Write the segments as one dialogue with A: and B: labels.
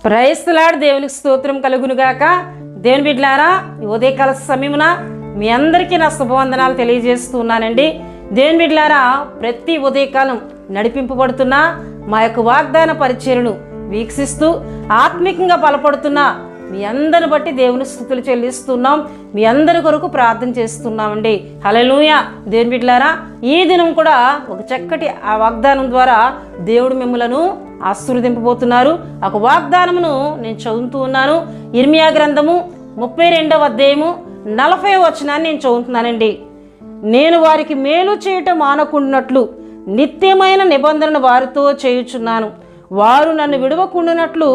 A: Praise the lord. దేవునికి స్తోత్రం కలుగునుగాక. దేవుని బిడ్డలారా, ఈ ఉదయకాల సమయమున మీ అందరికీ నా శుభవందనాలు తెలియజేస్తున్నానండి. దేవుని బిడ్డలారా, ప్రతి ఉదయకాలం నడిపింపబడుతున్న మా యొక్క వాగ్దాన పరిచర్యను వీక్షిస్తూ ఆత్మీకంగా బలపడుతున్న మీ అందరిని బట్టి దేవుని స్తుతులు చెల్లిస్తున్నాం. మీ అందరి కొరకు ప్రార్థన చేస్తున్నామండి. హల్లెలూయా. దేవుని బిడ్డలారా, ఈ దినం కూడా ఒక చక్కటి ఆ వాగ్దానం ద్వారా దేవుడు మిమ్మలను ఆశీర్వదింపబోతున్నారు. ఒక వాగ్దానమును నేను చదువుతూ ఉన్నాను. ఇర్మియా గ్రంథము 32వ అధ్యాయము 40వ వచనాన్ని నేను చదువుతున్నానండి. నేను వారికి మేలు చేయటం మానకుండానట్లు నిత్యమైన నిబంధనను వారితో చేయుచున్నాను. వారు నన్ను విడవకుండానట్లు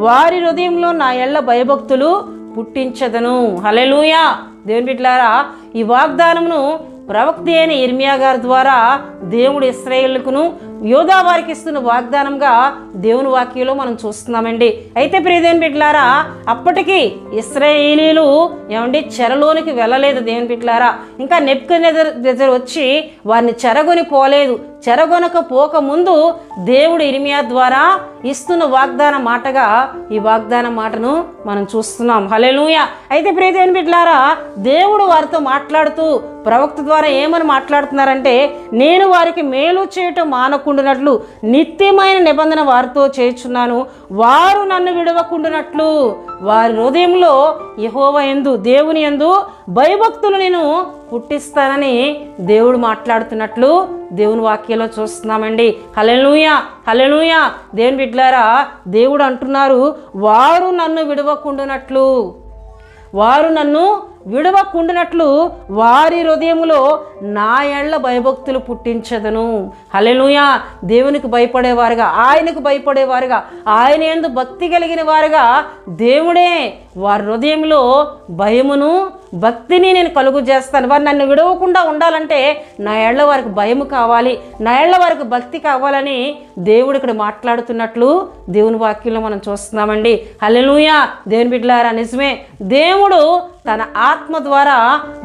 A: వారి హృదయంలో నా ఎళ్ళ భయభక్తులు పుట్టించదను. హల్లెలూయా. దేవుని బిడ్డలారా, ఈ వాగ్దానమును ప్రవక్త అయిన ఇర్మియా గారి ద్వారా దేవుడు ఇశ్రాయేలుకును యోధా వారికి ఇస్తున్న వాగ్దానంగా దేవుని వాక్యంలో మనం చూస్తున్నామండి. అయితే ప్రియ దేవుని బిడ్డలారా, అప్పటికి ఇశ్రాయేలీలు చెరలోనికి వెళ్ళలేదు. దేవుని బిడ్డలారా, ఇంకా నెబుకద్నెజరు వచ్చి వారిని చెరగొని పోలేదు. చెరగొనక పోక ముందు దేవుడు ఇర్మియా ద్వారా ఇస్తున్న వాగ్దాన మాటగా ఈ వాగ్దాన మాటను మనం చూస్తున్నాం. హల్లెలూయా. అయితే ప్రియ దేవుని బిడ్డలారా, దేవుడు వారితో మాట్లాడుతూ ప్రవక్త ద్వారా ఏమని మాట్లాడుతున్నారంటే, నేను వారికి మేలు చేయటం మానకుండానట్లు నిత్యమైన నిబంధన వారితో చేయుచున్నాను. వారు నన్ను విడవకుండానట్లు వారి హృదయంలో యెహోవా యందు దేవుని యందు భయభక్తులు నేను పుట్టిస్తానని దేవుడు మాట్లాడుతున్నట్లు దేవుని వాక్యంలో చూస్తున్నామండి. హల్లెలూయా, హల్లెలూయా. దేవుని బిడ్డలారా, దేవుడు అంటున్నారు, వారు నన్ను విడవకుండానట్లు వారి హృదయములో నా ఎళ్ళ భయభక్తులు పుట్టించదను. హల్లెలూయా. దేవునికి భయపడేవారుగా, ఆయనకు భయపడేవారుగా, ఆయన యందు భక్తి కలిగిన వారుగా దేవుడే వారి హృదయంలో భయమును భక్తిని నేను కలుగు చేస్తాను. వారు నన్ను విడవకుండా ఉండాలంటే నా ఎళ్ళ వారికి భయము కావాలి, నా ఎళ్ళ వారికి భక్తి కావాలని దేవుడు ఇక్కడ మాట్లాడుతున్నట్లు దేవుని వాక్యంలో మనం చూస్తున్నామండి. హల్లెలూయా. దేవుని బిడ్డలారా, నిజమే, దేవుడు తన ఆత్మ ద్వారా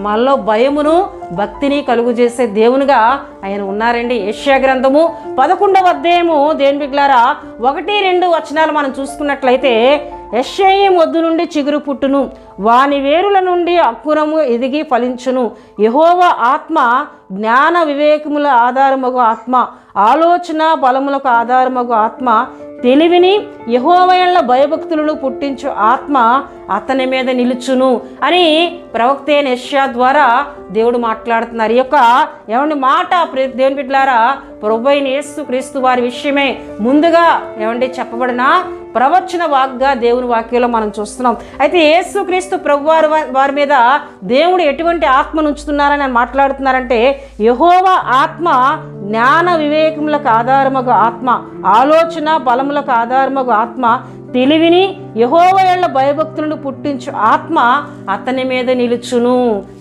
A: మనలో భయమును భక్తిని కలుగు చేసే దేవునిగా ఆయన ఉన్నారండి. యెషయా గ్రంథము 11వ అధ్యాయము దేవుని బిడ్డలారా 1-2 వచనాలు మనం చూసుకున్నట్లయితే, యెషయా మొద్దు నుండి చిగురు పుట్టును, వాని వేరుల నుండి అంకురము ఎదిగి ఫలించును. యెహోవా ఆత్మ జ్ఞాన వివేకముల ఆధారమగు ఆత్మ, ఆలోచన బలములకు ఆధారమగు ఆత్మ, తెలివిని యెహోవా యందు భయభక్తులను పుట్టించు ఆత్మ అతని మీద నిలుచును అని ప్రవక్త అయిన యెషయా ద్వారా దేవుడు మాట్లాడుతున్నారు. ఈ యొక్క మాట దేవుని బిడ్డలారా, ప్రభువైన యేసుక్రీస్తు వారి విషయమే ముందుగా చెప్పబడిన ప్రవచన వాగ్గా దేవుని వాక్యంలో మనం చూస్తున్నాం. అయితే యేసుక్రీస్తు ప్రభు వారి మీద దేవుడు ఎటువంటి ఆత్మను ఉంచుతున్నారని మాట్లాడుతున్నారంటే, యెహోవా ఆత్మ జ్ఞాన వివేకములకు ఆధారమగు ఆత్మ, ఆలోచన బలములకు ఆధారమగు ఆత్మ, తెలివిని యెహోవా యందు భయభక్తులను పుట్టించు ఆత్మ అతని మీద నిలుచును.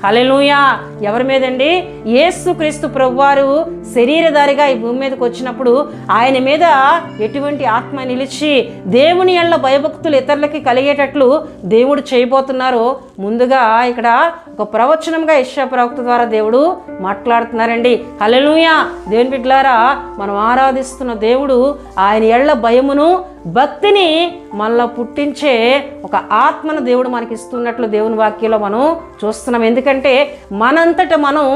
A: హల్లెలూయా. ఎవరి మీదండి? యేసుక్రీస్తు ప్రభువారు శరీరధారిగా ఈ భూమి మీదకి వచ్చినప్పుడు ఆయన మీద ఎటువంటి ఆత్మ నిలిచి దేవుని యందు భయభక్తులు ఇతరులకి కలిగేటట్లు దేవుడు చేయబోతున్నారో ముందుగా ఇక్కడ ఒక ప్రవచనంగా యెషయా ప్రవక్త ద్వారా దేవుడు మాట్లాడుతున్నారండి. హల్లెలూయా. దేవుని బిడ్డలారా, మనం ఆరాధిస్తున్న దేవుడు ఆయన యందు భయమును భక్తిని మనలో పుట్టించే ఒక ఆత్మను దేవుడు మనకి ఇస్తున్నట్లు దేవుని వాక్యంలో మనం చూస్తున్నాం. ఎందుకంటే మనంతట మనం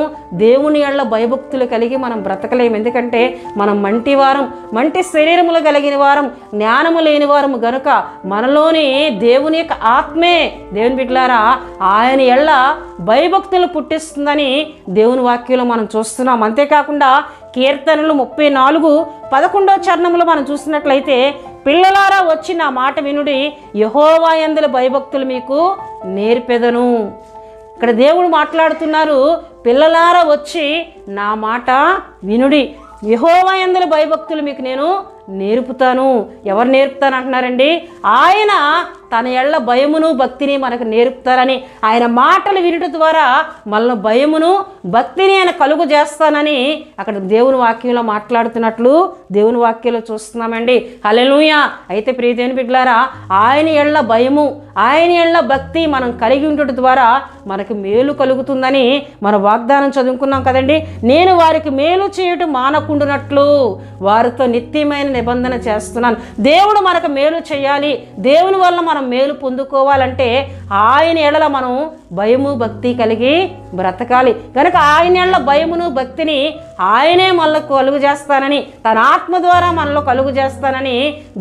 A: దేవుని యందు భయభక్తులు కలిగి మనం బ్రతకలేము. ఎందుకంటే మనం మంటి శరీరములు కలిగిన వారం, జ్ఞానము లేని వారము గనుక మనలోని దేవుని యొక్క ఆత్మే దేవుని బిడ్డలారా ఆయన యందు భయభక్తులు పుట్టిస్తుందని దేవుని వాక్యంలో మనం చూస్తున్నాం. అంతేకాకుండా కీర్తనలు 34:11వ చరణంలో మనం చూసినట్లయితే, పిల్లలారా వచ్చి నా మాట వినుడి, యెహోవా యందు భయభక్తులు మీకు నేర్పెదను. ఇక్కడ దేవుడు మాట్లాడుతున్నారు, పిల్లలారా వచ్చి నా మాట వినుడి, యెహోవా యందు భయభక్తులు మీకు నేను నేర్పుతాను. ఎవరు నేర్పుతాను అంటున్నారండి? ఆయన తన ఎళ్ళ భయమును భక్తిని మనకు నేర్పుతారని, ఆయన మాటలు వినుట ద్వారా మనలో భయమును భక్తిని ఆయన కలుగు చేస్తానని అక్కడ దేవుని వాక్యంలో మాట్లాడుతున్నట్లు దేవుని వాక్యంలో చూస్తున్నామండి. హల్లెలూయా. అయితే ప్రియ దేవుని బిడ్డలారా, ఆయన ఎళ్ళ భయము, ఆయన ఎళ్ళ భక్తి మనం కలిగి ఉండట ద్వారా మనకు మేలు కలుగుతుందని మన వాగ్దానం చదువుకున్నాం కదండి. నేను వారికి మేలు చేయటం మానకుండునట్లు వారితో నిత్యమైన నిబంధన చేస్తున్నాను. దేవుడు మనకు మేలు చేయాలి, దేవుని వల్ల మనం మేలు పొందుకోవాలంటే ఆయన ఎడల మనం భయము భక్తి కలిగి బ్రతకాలి. కనుక ఆయన ఎడల భయమును భక్తిని ఆయనే మనలో కలుగు చేస్తానని, తన ఆత్మ ద్వారా మనలో కలుగు చేస్తానని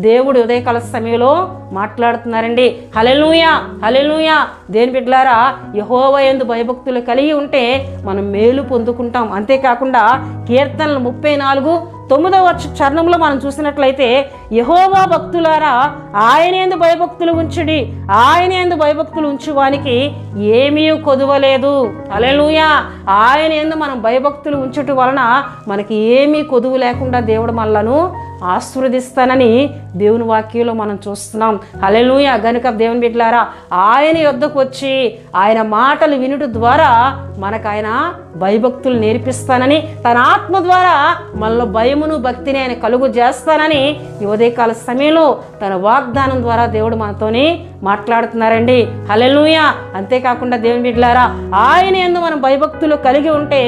A: దేవుడు ఉదయకాల సమయంలో మాట్లాడుతున్నారండి. హల్లెలూయా, హల్లెలూయా. దేని బిడ్డలారా, యెహోవా యందు భయభక్తులు కలిగి ఉంటే మనం మేలు పొందుకుంటాం. అంతేకాకుండా కీర్తనలు 34:9 చరణంలో మనం చూసినట్లయితే, యెహోవా భక్తులారా ఆయన యందు భయభక్తులు ఉంచుడి, ఆయన యందు భయభక్తులు ఉంచువానికి ఏమీ కొదువలేదు. హల్లెలూయా. ఆయన యందు మనం భయభక్తులు ఉంచుట వలన మనకి ఏమీ కొదువు లేకుండా దేవుడు మనలను ఆశీర్వదిస్తానని దేవుని వాక్యంలో మనం చూస్తున్నాం. హల్లెలూయా. గనుక దేవుని బిడ్డలారా, ఆయన యొద్దకు వచ్చి ఆయన మాటలు వినుట ద్వారా మనకు ఆయన భయభక్తులు నేర్పిస్తానని, తన ఆత్మ ద్వారా మనలో భయమును భక్తిని ఆయన కలుగు చేస్తానని ఈ ఉదయకాల సమయంలో తన వాగ్దానం ద్వారా దేవుడు మనతోని మాట్లాడుతున్నారండి. హల్లెలూయా. అంతేకాకుండా దేవుని బిడ్డలారా, ఆయన యందు మనం భయభక్తులు కలిగి ఉంటే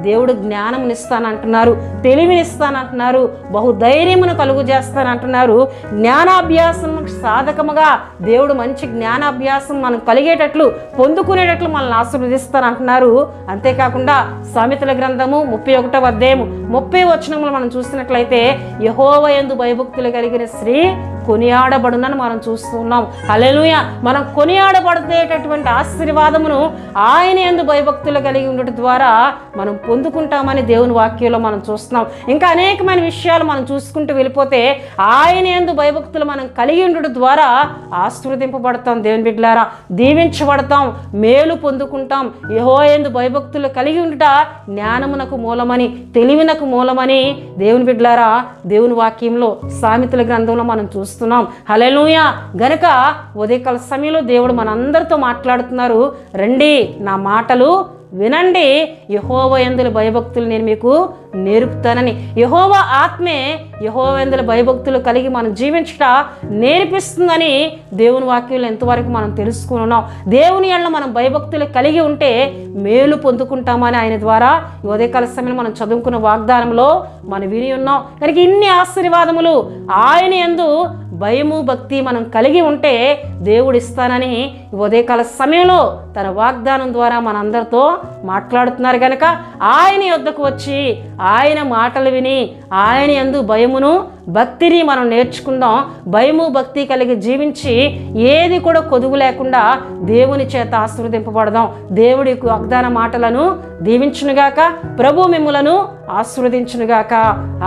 A: దేవుడు జ్ఞానంనిస్తానంటున్నారు, తెలివినిస్తానంటున్నారు, బహుధైర్యమును కలుగు చేస్తానంటున్నారు. జ్ఞానాభ్యాసం సాధకముగా దేవుడు మంచి జ్ఞానాభ్యాసం మనం కలిగేటట్లు పొందుకునేటట్లు మనల్ని ఆశీర్వదిస్తానంటున్నారు. అంతేకాకుండా సామెతల గ్రంథము 31వ అధ్యాయము 30వ వచనములు మనం చూసినట్లయితే, యెహోవా యందు భయభక్తులు కలిగిన స్త్రీ కొనియాడబడునని మనం చూస్తున్నాం. హల్లెలూయా. మనం కొనియాడబడేటటువంటి ఆశీర్వాదమును ఆయన యందు భయభక్తులు కలిగి ఉండటం ద్వారా మనం పొందుకుంటామని దేవుని వాక్యంలో మనం చూస్తున్నాం. ఇంకా అనేకమైన విషయాలు మనం చూసుకుంటూ వెళ్ళిపోతే ఆయన యందు భయభక్తులు మనం కలిగి ఉండటం ద్వారా ఆశీర్వదింపబడతాం. దేవుని బిడ్డలారా, దీవించబడతాం, మేలు పొందుకుంటాం. యెహోవా యందు భయభక్తులు కలిగి ఉండుట జ్ఞానమునకు మూలమని, తెలివినకు మూలమని దేవుని బిడ్డలారా దేవుని వాక్యంలో సామెతల గ్రంథంలో మనం చూస్తున్నాం. హల్లెలూయా. గనుక ఉదయకాల సమయంలో దేవుడు మనందరితో మాట్లాడుతున్నారు. రండి, నా మాటలు వినండి, యెహోవా యందు భయభక్తులు నేను మీకు నేర్పుతానని. యెహోవా ఆత్మే యెహోవా యందు భయభక్తులు కలిగి మనం జీవించట నేర్పిస్తుందని దేవుని వాక్యంలో ఎంతవరకు మనం తెలుసుకున్నాం. దేవుని యందు మనం భయభక్తులు కలిగి ఉంటే మేలు పొందుకుంటామని ఆయన ద్వారా ఉదయకాల సమయంలో మనం చదువుకున్న వాగ్దానంలో మనం విని ఉన్నాం. కనుక ఇన్ని ఆశీర్వాదములు ఆయన యందు భయము భక్తి మనం కలిగి ఉంటే దేవుడు ఇస్తానని ఉదయకాల సమయంలో తన వాగ్దానం ద్వారా మనందరితో మాట్లాడుతున్నారు. కనుక ఆయన యొద్దకు వచ్చి ఆయన మాటలు విని ఆయన యందు భయమును భక్తిని మనం నేర్చుకుందాం. భయము భక్తి కలిగి జీవించి ఏది కూడా కొదువు లేకుండా దేవుని చేత ఆశీర్వదింపబడదాం. దేవుడి వాగ్దాన మాటలను దీవించునుగాక, ప్రభు మిమ్ములను ఆశీర్వదించునుగాక.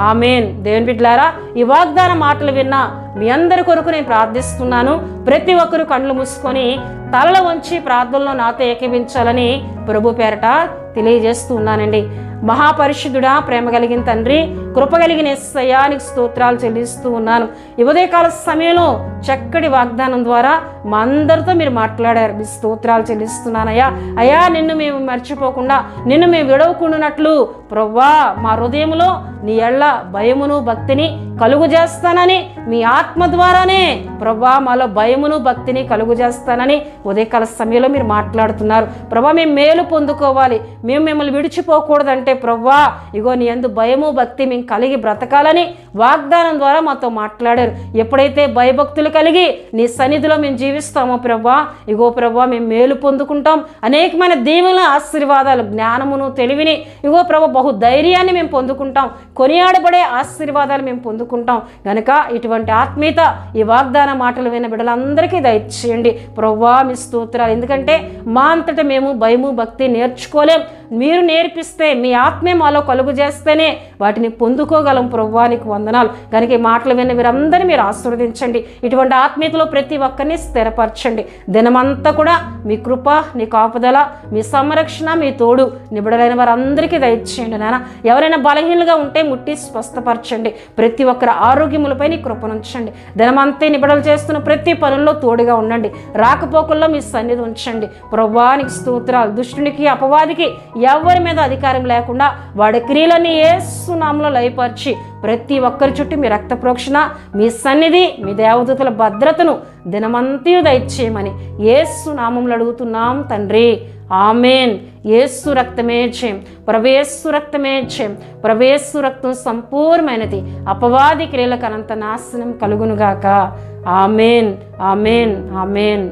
A: ఆమేన్. దేవుని బిడ్డలారా, ఈ వాగ్దాన మాటలు విన్నా మీ అందరి కొరకు నేను ప్రార్థిస్తున్నాను. ప్రతి ఒక్కరు కళ్ళు మూసుకొని తలలు వంచి ప్రార్థనలో నాతో ఏకీభించాలని ప్రభు పేరట తెలియజేస్తూ ఉన్నానండి. మహాపరిశుద్ధుడా, ప్రేమ కలిగిన తండ్రి, కృప కలిగిన యేసయ్యా నీకు స్తోత్రాలు చెల్లిస్తూ ఉన్నాను. ఈ ఉదయకాల సమయంలో చక్కటి వాగ్దానం ద్వారా మా అందరితో మీరు మాట్లాడారు. మీ స్తోత్రాలు చెల్లిస్తున్నానయ్యా. అయ్యా, నిన్ను మేము మర్చిపోకుండా, నిన్ను మేము విడవకుండానట్లు ప్రవ్వా మా హృదయంలో నీ ఎళ్ళ భయమును భక్తిని కలుగు చేస్తానని, మీ ఆత్మ ద్వారానే ప్రవ్వా మాలో భయమును భక్తిని కలుగు చేస్తానని ఉదయకాల సమయంలో మీరు మాట్లాడుతున్నారు. ప్రవ్వా మేము మేలు పొందుకోవాలి, మేము మిమ్మల్ని విడిచిపోకూడదంటే ప్రవ్వా ఇగో నీ యందు భయము భక్తి మేము కలిగి బ్రతకాలని వాగ్దానం ద్వారా మాతో మాట్లాడారు. ఎప్పుడైతే భయభక్తులు కలిగి నీ సన్నిధిలో మేము జీవిస్తామో ప్రవ్వా, ఇగో ప్రవ్వా మేము మేలు పొందుకుంటాం. అనేకమైన దీవెనల ఆశీర్వాదాలు, జ్ఞానమును తెలివిని, ఇగో ప్రభు బహుధైర్యాన్ని మేము పొందుకుంటాం. కొనియాడబడే ఆశీర్వాదాలు మేము పొందుకుంటాం. కనుక ఇటువంటి ఆత్మీయత ఈ వాగ్దాన మాటలు విన్న బిడ్డలందరికీ దయచేయండి ప్రవ్వా. మీ స్తోత్రాలు. ఎందుకంటే మా అంతటా మేము భయము భక్తి నేర్చుకోలేం. మీరు నేర్పిస్తే, మీ ఆత్మే మాలో కలుగు చేస్తేనే వాటిని పొందుకోగలం. ప్రభువానికి వందనాలు. కనుక ఈ మాటలు విన్న వీరందరినీ మీరు ఆశీర్వదించండి. ఇటువంటి ఆత్మీయతలో ప్రతి ఒక్కరిని స్థిరపరచండి. దినమంతా కూడా మీ కృప, నీ కాపుదల, మీ సంరక్షణ, మీ తోడు నిబడలైన వారందరికీ దయచేయండి నాన్న. ఎవరైనా బలహీనలుగా ఉంటే ముట్టి స్వస్థపరచండి. ప్రతి ఒక్కరి ఆరోగ్యములపై నీ కృపనుంచండి. దినమంతా నిబడలు చేస్తున్న ప్రతి పనుల్లో తోడుగా ఉండండి. రాకపోకల్లో మీ సన్నిధి ఉంచండి. ప్రభువానికి స్తోత్రాలు. దుష్టునికి, అపవాదికి ఎవరి మీద అధికారం లేకుండా వాడి క్రియలన్నీ యేసు నామములో లయపరిచి ప్రతి ఒక్కరి చుట్టూ మీ రక్త ప్రోక్షణ, మీ సన్నిధి, మీ దేవదూతల భద్రతను దినమంతయు దయచేయమని యేసు నామములో అడుగుతున్నాం తండ్రి. ఆమెన్. యేసు రక్తమే జయం. ప్రవేశు రక్తమే జయం. ప్రవేశు రక్తం సంపూర్ణమైనది. అపవాది క్రియలకు అనంత నాశనం కలుగునుగాక. ఆమెన్. ఆమెన్. ఆమెన్.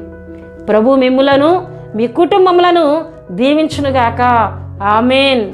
A: ప్రభు మిమ్ములను, మీ కుటుంబములను దీవించునుగాక. ఆమెన్.